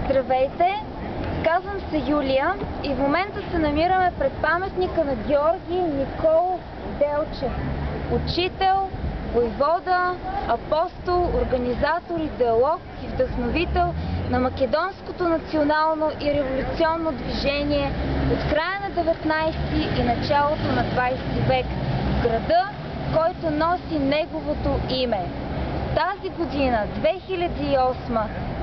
Здравейте! Казвам се Юлия и в момента се намираме пред паметника на Георги Николов Делчев. Учител, войвода, апостол, организатор, идеолог и вдъхновител на македонското национално и революционно движение от края на 19 и началото на 20 век в града, който носи неговото име. Тази година, 2008,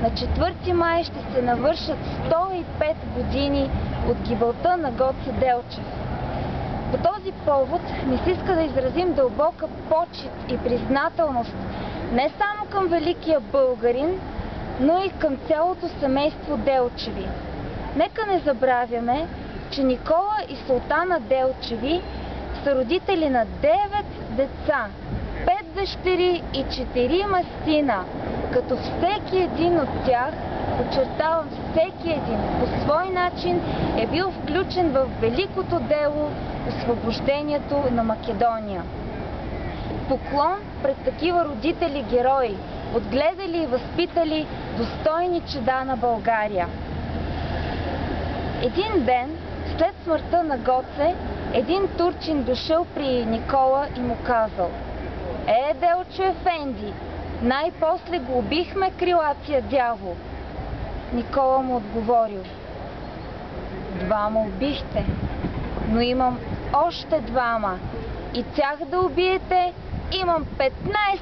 на 4 май ще се навършат 105 години от гибелта на Гоце Делчев. По този повод ми се иска да изразим дълбока почит и признателност не само към великия българин, но и към цялото семейство Делчеви. Нека не забравяме, че Никола и Султана Делчеви са родители на 9 деца, 5 дъщери и 4 сина, като всеки един от тях, подчертавам всеки един, по свой начин е бил включен в великото дело освобождението на Македония. Поклон пред такива родители-герои, отгледали и възпитали достойни чеда на България. Един ден, след смъртта на Гоце, един турчин дошъл при Никола и му казал: Делчо ефенди, най-после го убихме крилатия дявол. Никола му отговорил: двама убихте, но имам още двама и тях да убиете, имам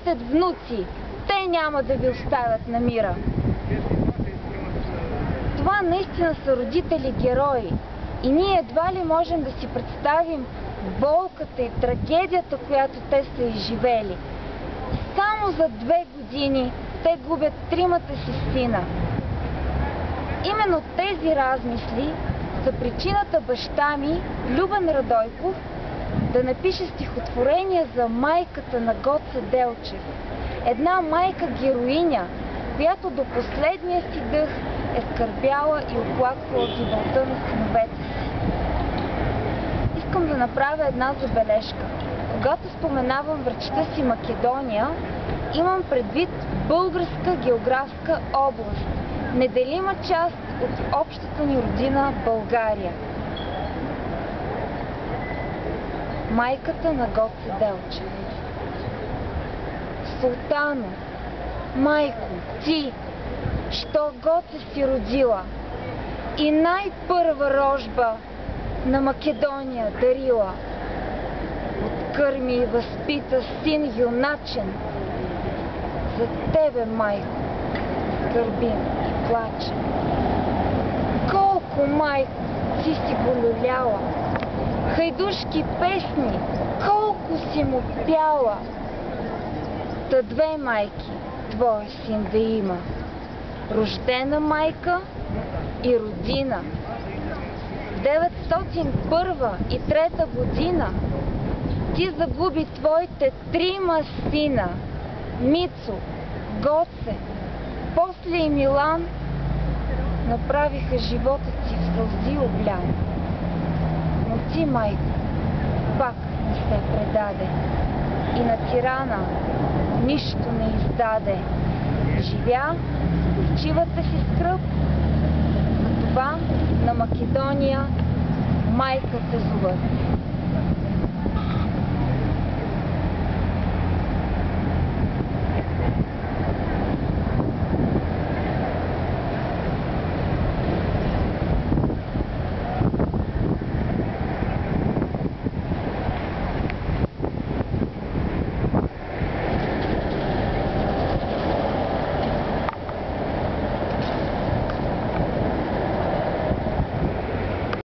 15 внуци, те няма да ви оставят на мира. Това наистина са родители-герои и ние едва ли можем да си представим болката и трагедията, която те са изживели. Само за 2 години те губят 3-мата си сина. Именно тези размисли са причината баща ми, Любен Радойков, да напише стихотворение за майката на Гоце Делчев. Една майка-героиня, която до последния си дъх е скърбяла и оплаквала гибелта на синовете си. Искам да направя една забележка. Когато споменавам в речта си Македония, имам предвид българска географска област, неделима част от общата ни родина България. Майката на Гоце Делчев. Султано, майко, ти, що Гоце си родила и най-първа рожба на Македония дарила, откърми и възпита син юначен. За тебе, майко, скърбим и плачем. Колко, майко, си го люляла, хайдушки песни, колко си му пяла. Та 2 майки твой син да има, рождена майка и родина. В 901 и 3 година ти загуби твоите 3 сина, Мицо, Гоце, после и Милан, направиха живота си в сълзи облян. Но ти, майко, пак не се предаде и на тирана нищо не издаде. Живя с горчивата си скръб, затова на Македония майка те зоват.